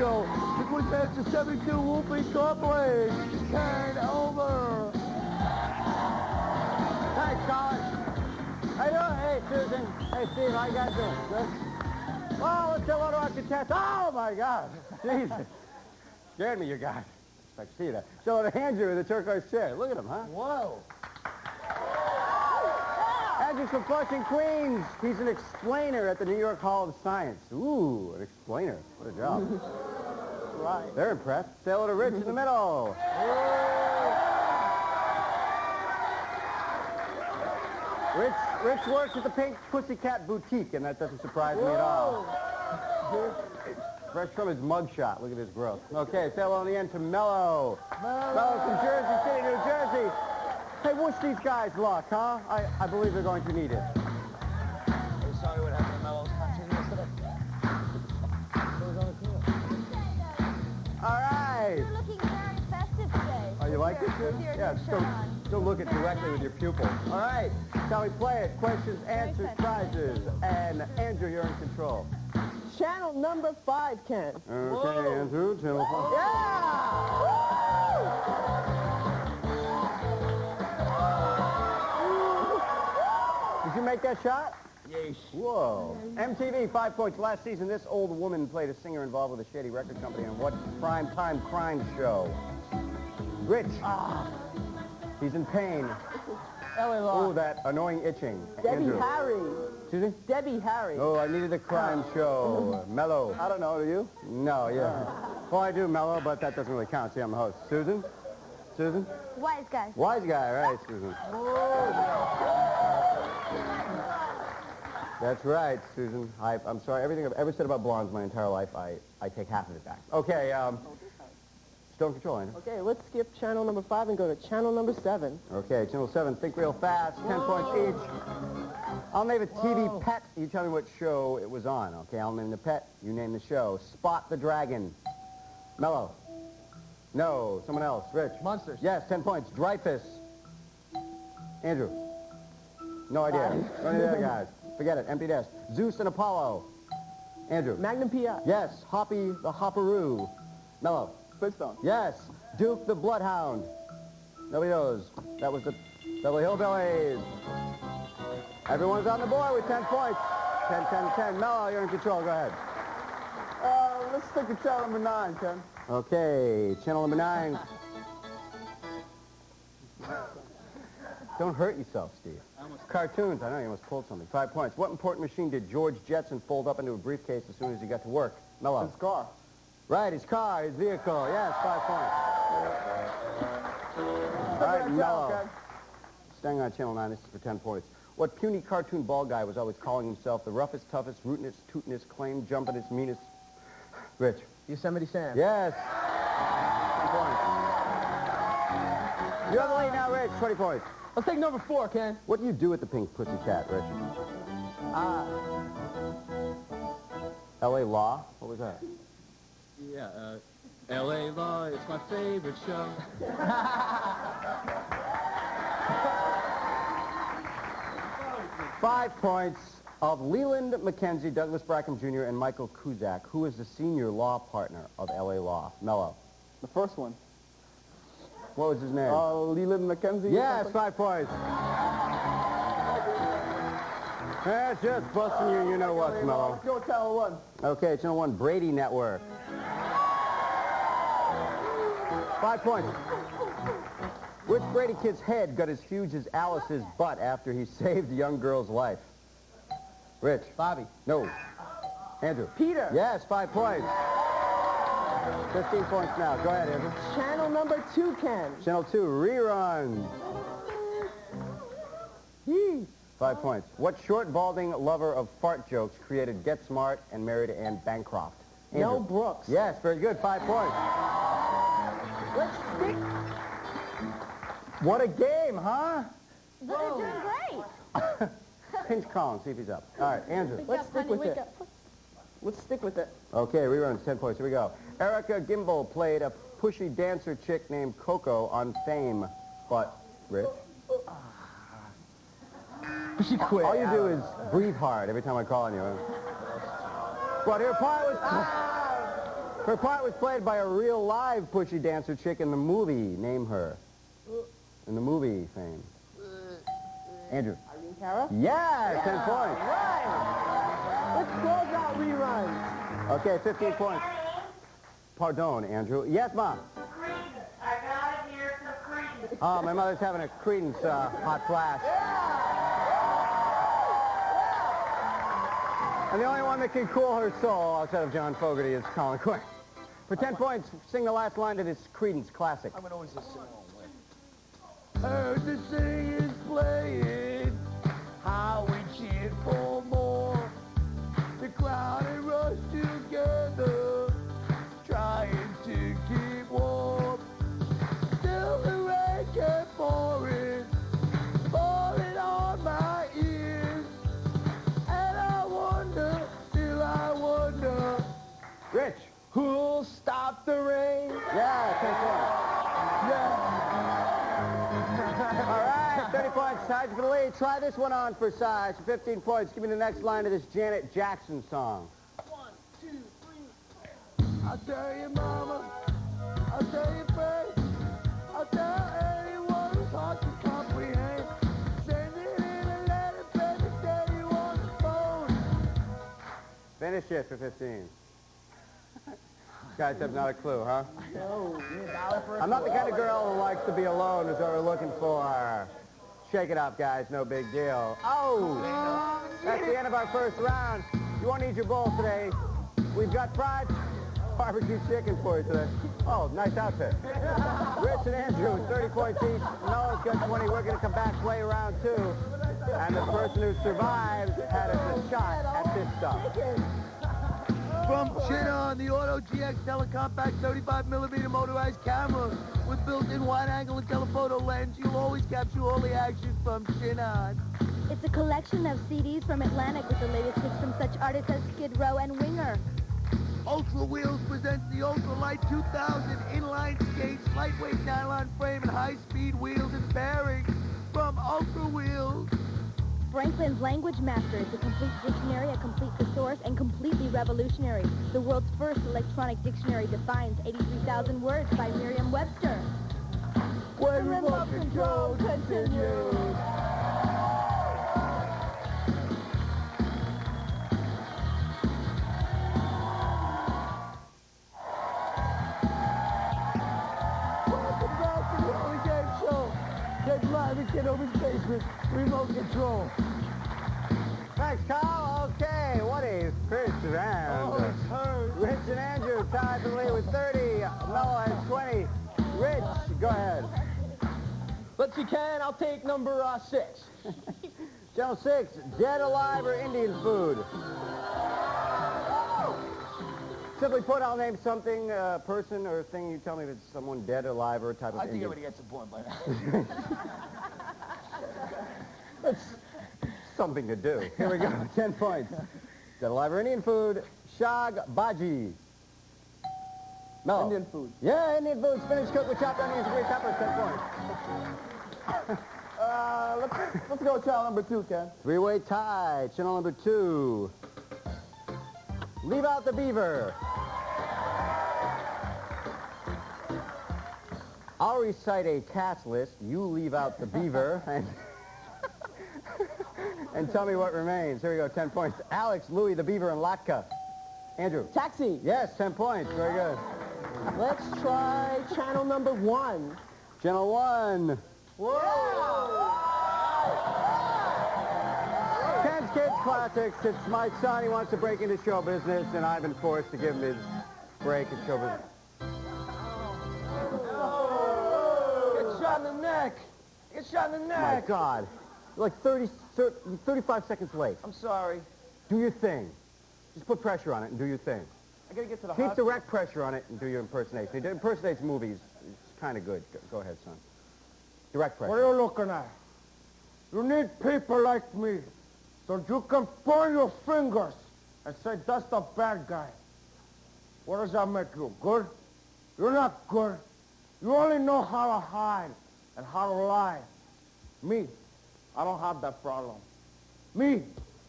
show. The quick match to 72 whooping Copley. Turn over. Thanks, Colin. How you doing? Hey, Susan. Hey, Steve, how you guys doing? Good? Oh, let's go to our contest. Oh, my God. Jesus. Scared me, you guys. I see that. So to Andrew in the turquoise chair. Look at him, huh? Whoa. Andrew's from Flushing, Queens. He's an explainer at the New York Hall of Science. Ooh, an explainer. What a job. Right. They're impressed. Say hello to Rich in the middle. Rich works at the Pink Pussycat Boutique, and that doesn't surprise me at all. Fresh from his mugshot. Look at his growth. Okay, say hello on the end to Melo. Melo's from Jersey City, New Jersey. Hey, wish these guys luck, huh? I believe they're going to need it. I'm sorry what happened to Melo's cartoon yesterday. It was on the field. All right. You're looking very festive today. Oh, you like this? Yeah, Yeah, don't look it directly with your pupils. All right, shall we play it? Questions, answers, prizes. And Andrew, you're in control. Channel number 5, Ken. Okay, Andrew, channel 5. Did you make that shot? Yes. Whoa. MTV, 5 points. Last season, this old woman played a singer involved with a shady record company on what primetime crime show? Rich. He's in pain. LA Law. Oh, that annoying itching. Debbie Andrew. Harry. Excuse me? Debbie Harry. Oh, I needed a crime show. Mello. I don't know, do you? No, yeah. Well, I do, Mello, but that doesn't really count. See, I'm the host. Susan? Susan? Wise guy. Wise guy, right, Susan. That's right, Susan. I'm sorry. Everything I've ever said about blondes my entire life, I take half of it back. Okay, still in control, Andrew. Okay, let's skip channel number 5 and go to channel number 7. Okay, channel 7, think real fast, 10 points each. I'll name a TV pet. You tell me what show it was on. Okay, I'll name the pet. You name the show. Spot the Dragon. Mello. No, someone else. Rich. Monsters. Yes, 10 points. Dreyfus. Andrew. No idea. None of the other guys. Forget it. Empty desk. Zeus and Apollo. Andrew. Magnum P.I. Yes. Hoppy the Hopperoo. Mello. Flintstone. Yes. Duke the Bloodhound. Nobody knows. That was the Beverly Hillbillies. Everyone's on the board with 10 points. 10, 10, 10. Mello, you're in control. Go ahead. Let's take a channel number 9, Ken. Okay, channel number 9. Don't hurt yourself, Steve. Cartoons. I know you almost pulled something. 5 points. What important machine did George Jetson fold up into a briefcase as soon as he got to work? Mello. His car. Right, his car, his vehicle. Yes, 5 points. All right, Mello. Staying on channel 9, this is for 10 points. What puny cartoon ball guy was always calling himself the roughest, toughest, rootinest, tootinest, claim, jumpinest, meanest? Rich. Yosemite Sam. Yes. 10 points. You have the lead now, Rich. 20 points. Let's take number 4, Ken. What do you do at the Pink Pussycat, Rich? L.A. Law? What was that? Yeah, L.A. Law is my favorite show. 5 points. Of Leland McKenzie, Douglas Brackham Jr., and Michael Cusack, who is the senior law partner of L.A. Law? Mello. The first one. What was his name? Leland McKenzie. Yes, 5 points. That's just busting you know what, Mello. Let's go with channel 1. Okay, channel 1, Brady Network. 5 points. Which Brady kid's head got as huge as Alice's butt after he saved the young girl's life? Rich. Bobby. No. Andrew. Peter. Yes, 5 points. 15 points now. Go ahead, Andrew. Channel number 2, Ken. Channel 2, reruns. 5 points. What short, balding lover of fart jokes created Get Smart and married Anne Bancroft? Andrew. Mel Brooks. Yes, very good. 5 points. Let's stick. What a game, huh? They're doing great. Pinch Collins, see if he's up. All right, Andrew. Let's stick with it. Let's stick with it. Okay, reruns, 10 points. Here we go. Erica Gimbel played a pushy dancer chick named Coco on Fame, but, Rich? She quit. All you do is breathe hard every time I call on you. What, here, pilot? Her part was played by a real live pushy dancer chick in the movie. Name her. In the movie fame. Andrew. Irene Cara? Yeah, 10 points. Right. Let's close out reruns. Okay, 15 points. Pardon, Andrew. Yes, Mom? I got it here for Creedence. Oh, my mother's having a Creedence hot flash. And the only one that can cool her soul outside of John Fogerty is Colin Quinn. For 10 points, sing the last line to this Creedence classic. I'm gonna always just sing along with. Heard the singers playing, how we cheered for more. The crowd had rushed together, trying to keep warm. Still the rain kept pouring, falling on my ears. And I wonder, still I wonder, Rich. who'll stop the rain? Yeah, 10 points. Yeah. All right, 30 points. Sides for the lead. Try this one on for size. For 15 points. Give me the next line of this Janet Jackson song. 1, 2, 3. I'll tell you, mama. I'll tell you, friends. I'll tell anyone who's hard to comprehend. Send it in a letter, baby, tell you on the phone. Finish it for 15. Guys have not a clue, huh? No. I'm not the kind of girl who likes to be alone, is what we're looking for. Shake it up, guys. No big deal. Oh! That's the end of our first round. You won't need your bowl today. We've got fried barbecue chicken for you today. Oh, nice outfit. Rich and Andrew, 30 points each. Melo's got 20. We're going to come back, play round 2. And the person who survives had a shot at this stuff. From Chinon, the Auto GX telecompact 35mm motorized camera with built-in wide-angle and telephoto lens. You'll always capture all the action from Chinon. It's a collection of CDs from Atlantic with the latest hits from such artists as Skid Row and Winger. Ultra Wheels presents the Ultra Light 2000 inline skates, lightweight nylon frame, and high-speed wheels and bearings from Ultra Wheels. Franklin's Language Master is a complete dictionary, a complete thesaurus, and completely revolutionary. The world's first electronic dictionary defines 83,000 words by Merriam-Webster. When remote control continues. Welcome back to the Only Game Show. Get live in Kenobi's basement. Remote control. Thanks, Kyle. Okay, what is Chris round? Oh, it's hurt. Rich and Andrew tied for the lead with 30. Melo has 20. Rich, go ahead. Let's see, Ken. I'll take number 6. Channel 6, dead, alive, or Indian food? Simply put, I'll name something, person, or thing. You tell me if it's someone dead, alive, or a type of I think Indian. everybody gets the point by now. That's something to do. Here we go. 10 points. Dead, alive, or Indian food? Shag Bhaji. Melo. Indian food. Yeah, Indian food. Spinach cooked with chopped onions and green peppers. 10 points. Let's go channel number 2, Ken. Three-way tie. Channel number 2. Leave out the beaver. I'll recite a task list. You leave out the beaver and tell me what remains. Here we go. 10 points. Alex, Louie, the beaver, and Latka. Andrew. Taxi. Yes, 10 points. Very good. Let's try channel number 1. Channel 1. Ken's Kids Classics. It's my son. He wants to break into show business, and I've been forced to give him his break in show business. Get shot in the neck. Get shot in the My neck. God. You're like 35 seconds late. I'm sorry. Do your thing. Just put pressure on it and do your thing. I gotta get to the Keep hospital. direct pressure on it and do your impersonation. He impersonates movies. It's kind of good. Go ahead, son. Direct pressure. What are you looking at? You need people like me so you can point your fingers and say, that's the bad guy. What does that make you? Good? You're not good. You only know how to hide and how to lie. Me, I don't have that problem. Me,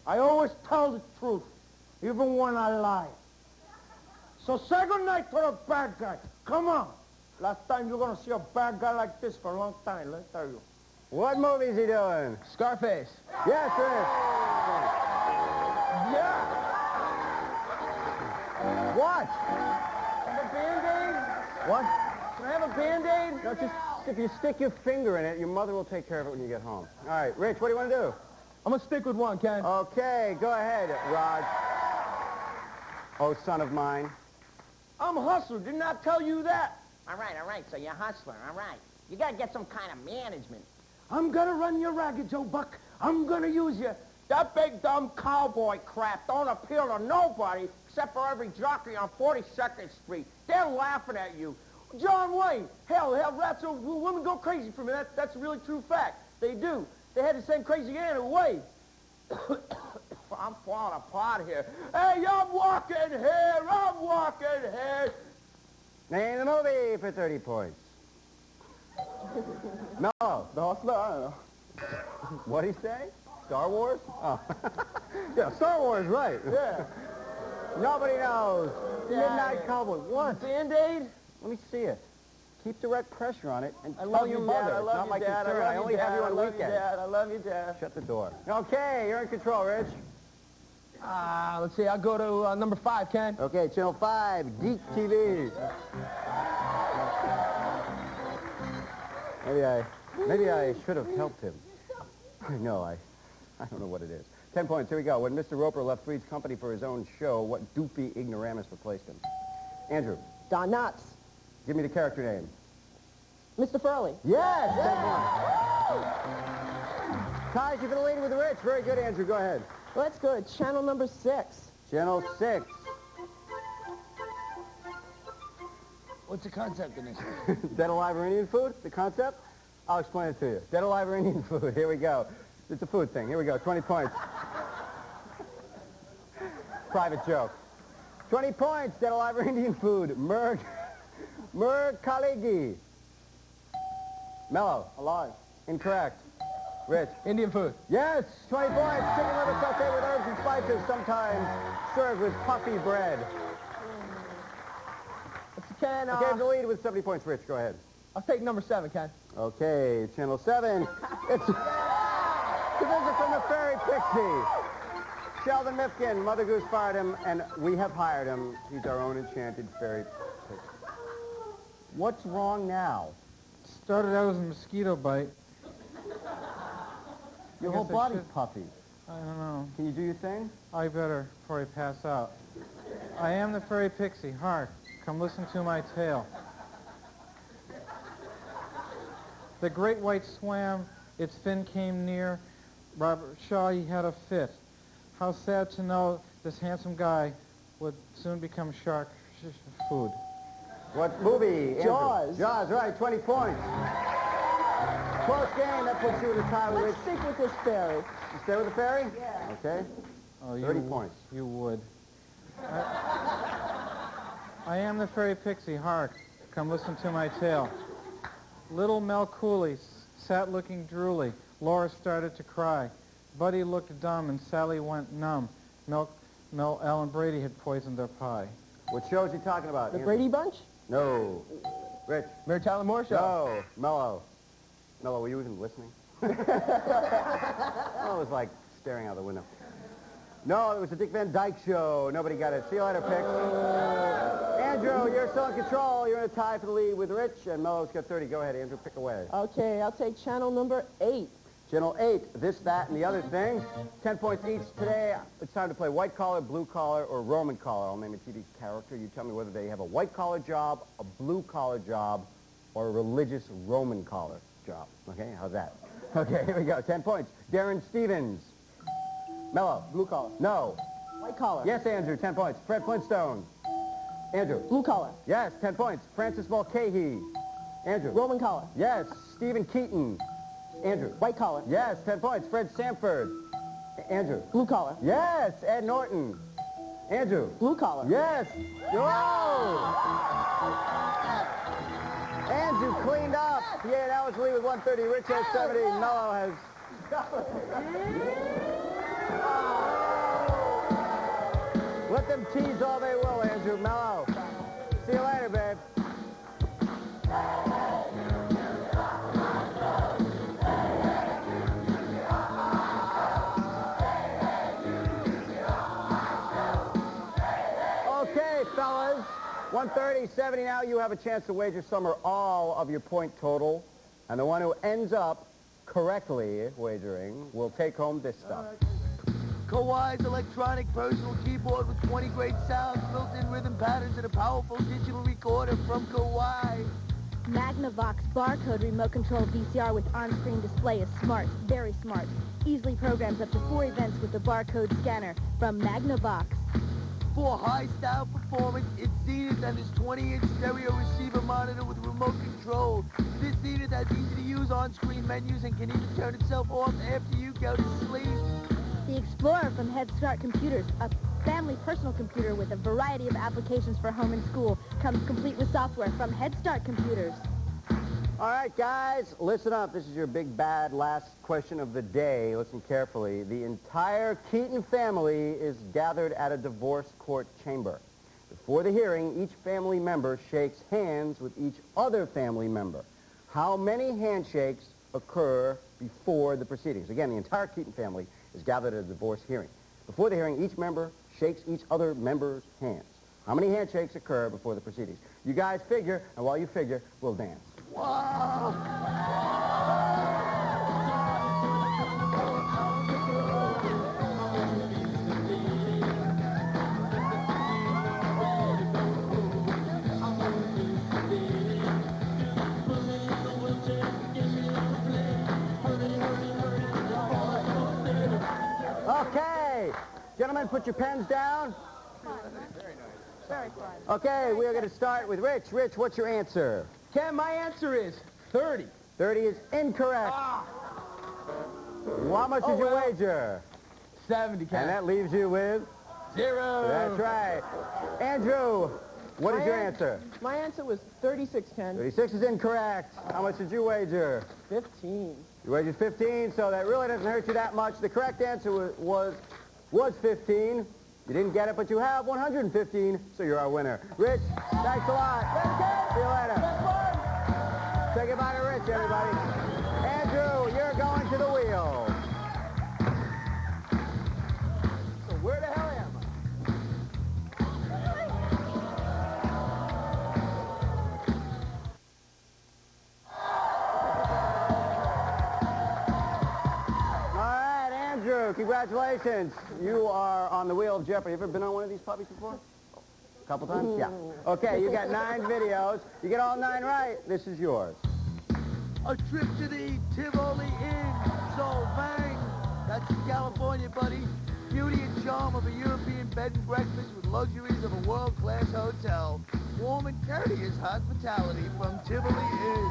I always tell the truth, even when I lie. So say goodnight to the bad guy. Come on. Last time you're gonna see a bad guy like this for a long time, let me tell you. What movie is he doing? Scarface. Yes, Rich. Yeah. What? Have a Band-Aid? What? Can I have a Band-Aid? No, just if you stick your finger in it, your mother will take care of it when you get home. All right, Rich, what do you want to do? I'm gonna stick with one, Ken. Okay, go ahead, Rod. Oh, son of mine. I'm a hustler. Didn't I tell you that? All right, so you're a hustler, all right. You gotta get some kind of management. I'm gonna run your racket, Joe Buck. I'm gonna use you. That big dumb cowboy crap don't appeal to nobody except for every jockey on 42nd Street. They're laughing at you. John Wayne, hell, rats or women go crazy for me. That's a really true fact. They do. They had the same crazy aunt who Wade. I'm falling apart here. Hey, I'm walking here. Name the movie for 30 points. Melo. The Hustler? I don't know. What'd he say? Star Wars? Oh. Yeah, Star Wars, right. Yeah. Nobody knows. Midnight Cowboy. What? Band-Aid? Let me see it. Keep direct pressure on it and I tell love your you, mother. Dad. I It's love not you, my Dad. concern. I only have you on weekends. I love you, Dad. Shut the door. Okay, you're in control, Rich. Let's see. I'll go to number 5, Ken. Okay, Channel 5, Geek TV. Maybe I should have helped him. No, I don't know what it is. 10 points, here we go. When Mr. Roper left Three's company for his own show, what doofy ignoramus replaced him? Andrew, Don Knotts. give me the character name. Mr. Furley. Yes! 10 points. Ties you for the lead with Rich. Very good, Andrew. Go ahead. Well, that's good. Channel number 6. Channel 6. What's the concept in this? Dead, alive, or Indian food? The concept? I'll explain it to you. Dead, alive, or Indian food. Here we go. It's a food thing. Here we go. 20 points. Private joke. 20 points. Dead, alive, or Indian food. Mur Khaligi. Melo. Alive. Incorrect. Rich. Indian food. Yes. 20 points. Chicken liver sauté with herbs and spices, sometimes served with puffy bread. Let's see, Ken. Okay, the lead with 70 points. Rich, go ahead. I'll take number 7, Ken. Okay, Channel 7. It's a visit from the Fairy Pixie. Sheldon Mifkin, Mother Goose fired him, and we have hired him. He's our own enchanted fairy pixie. What's wrong now? Started out as a mosquito bite. Your I whole guess I body's should- puffy. I don't know. Can you do your thing? I better before I pass out. I am the fairy pixie. Hark, come listen to my tale. The great white swam, its fin came near. Robert Shaw, he had a fit. How sad to know this handsome guy would soon become shark food. What movie, Andrew? Jaws. Jaws, right, 20 points. Close game, that puts you in a tie with Rich. Let's stick with this fairy. You stay with the fairy? Yeah. Okay. Oh, 30 points. You would. I am the fairy pixie. Hark, come listen to my tale. Little Mel Cooley sat looking drooly. Laura started to cry. Buddy looked dumb and Sally went numb. Mel, Al, and Brady had poisoned their pie. What show is he talking about? The Andrew? Brady Bunch? No. Rich? Mary Tyler Moore Show. No. Mello. Mello, were you even listening? I was like staring out the window. No, it was the Dick Van Dyke Show. Nobody got it. See you later, Pix. Andrew, you're still in control. You're in a tie for the lead with Rich, and Mello's got 30. Go ahead, Andrew. Pick away. Okay, I'll take channel number 8. Channel 8, this, that, and the other thing. 10 points each today. It's time to play white collar, blue collar, or Roman collar. I'll name a TV character. You tell me whether they have a white collar job, a blue collar job, or a religious Roman collar job. Okay, how's that? Okay, here we go. 10 points. Darren Stevens. Mello. Blue collar. No. White collar. Yes, Andrew. 10 points. Fred Flintstone. Andrew. Blue collar. Yes, 10 points. Francis Mulcahy. Andrew. Roman collar. Yes. Stephen Keaton. Andrew. White collar. Yes, 10 points. Fred Sanford. Andrew. Blue collar. Yes, Ed Norton. Andrew. Blue collar. Yes. Whoa! Andrew cleaned up. Yeah, that was lead with 130. Rich has 70. Mello has... Let them tease all they will, Andrew. Mello. See you later, babe. Okay, fellas. 130-70 now. You have a chance to wager some or all of your point total. And the one who ends up correctly wagering will take home this stuff. Kawai's electronic personal keyboard with 20 great sounds, built-in rhythm patterns, and a powerful digital recorder from Kawai. Magnavox barcode remote control VCR with on-screen display is smart, very smart. Easily programs up to 4 events with the barcode scanner from Magnavox. For high-style performance, it's Zenith and its 20-inch stereo receiver monitor with remote control. This Zenith has easy-to-use on-screen menus and can even turn itself off after you go to sleep. The Explorer from Head Start Computers, a family personal computer with a variety of applications for home and school, comes complete with software from Head Start Computers. All right, guys, listen up. This is your big, bad last question of the day. Listen carefully. The entire Keaton family is gathered at a divorce court chamber. Before the hearing, each family member shakes hands with each other family member. How many handshakes occur before the proceedings? Again, the entire Keaton family is gathered at a divorce hearing. Before the hearing, each member shakes each other member's hands. How many handshakes occur before the proceedings? You guys figure, and while you figure, we'll dance. Wow! Okay, gentlemen, put your pens down. Very fun. Okay, we are going to start with Rich. Rich, what's your answer? Ken, my answer is 30. 30 is incorrect. How much did you wager? 70, Ken. And that leaves you with? 0. That's right. Andrew, what is your answer? My answer was 36, Ken. 36 is incorrect. How much did you wager? 15. You wagered 15, so that really doesn't hurt you that much. The correct answer was 15. You didn't get it, but you have 115, so you're our winner. Rich, thanks a lot. See you later. Say goodbye to Rich, everybody. Andrew, you're going to the wheel. So where the hell am I? Congratulations. You are on the wheel of Jeopardy. You ever been on one of these puppies before? A couple times? Yeah. Okay, you got 9 videos. You get all 9 right. This is yours. A trip to the Tivoli Inn. So bang. That's in California, buddy. Beauty and charm of a European bed and breakfast with luxuries of a world-class hotel. Warm and courteous hospitality from Tivoli Inn.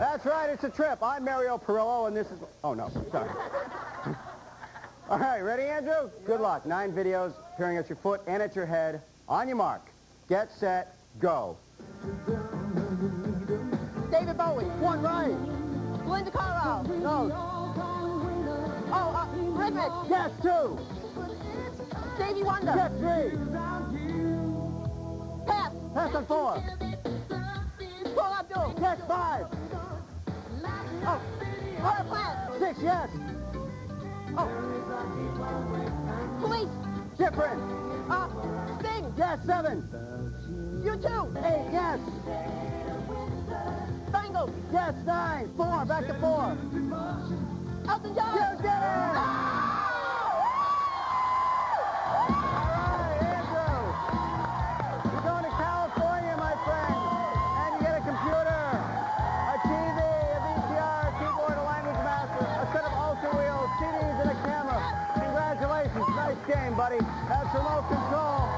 That's right, it's a trip. I'm Mario Perillo, and this is... Oh, no, sorry. All right, ready, Andrew? Good luck. 9 videos appearing at your foot and at your head. On your mark. Get set, go. David Bowie. 1 right. Linda Carlisle. No. Oh, Rhythmic. Yes, 2. Stevie Wonder. Yes, 3. Pass. Pass on 4. Paul Abdul. Yes, 5. Oh, Water Plant. 6, yes. Oh. Police. Different. Sting. Yes, 7. U2. 8, yes. Bangles. Yes, 9. 4, back to 4. Elton John. You did it! All right, Andrew. You're going to California, my friend. And you get a computer, a TV, a VCR, a keyboard, a language master, a set of ultra wheels, CDs, and a camera. Congratulations. Nice game, buddy. That's remote control.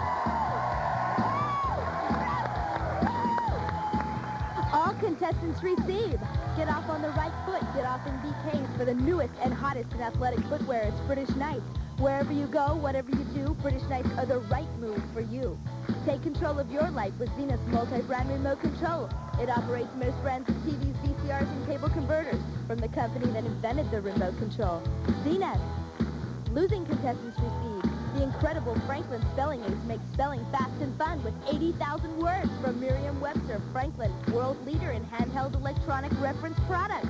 All contestants receive. Get off on the right foot. Get off in BKs for the newest and hottest in athletic footwear. It's British Knights. Wherever you go, whatever you do, British Knights are the right move for you. Take control of your life with Zenith's multi-brand remote control. It operates most brands of TVs, VCRs, and cable converters from the company that invented the remote control, Zenith. Losing contestants receive. The incredible Franklin Spelling Ace makes spelling fast and fun with 80,000 words from Merriam-Webster. Franklin, world leader in handheld electronic reference products.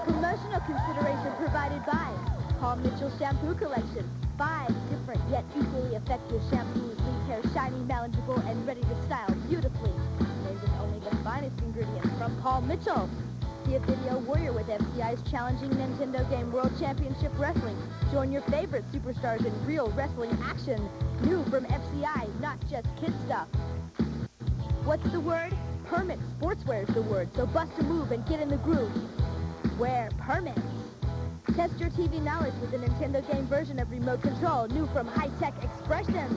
Promotional consideration provided by Paul Mitchell Shampoo Collection. 5 different yet equally effective shampoos leave hair shiny, manageable, and ready to style beautifully. Made with only the finest ingredients from Paul Mitchell. See a video warrior with FCI's challenging Nintendo game World Championship Wrestling. Join your favorite superstars in real wrestling action. New from FCI, not just kid stuff. What's the word? Permit. Sportswear is the word, so bust a move and get in the groove. Wear permits. Test your TV knowledge with the Nintendo game version of Remote Control, new from High Tech Expressions.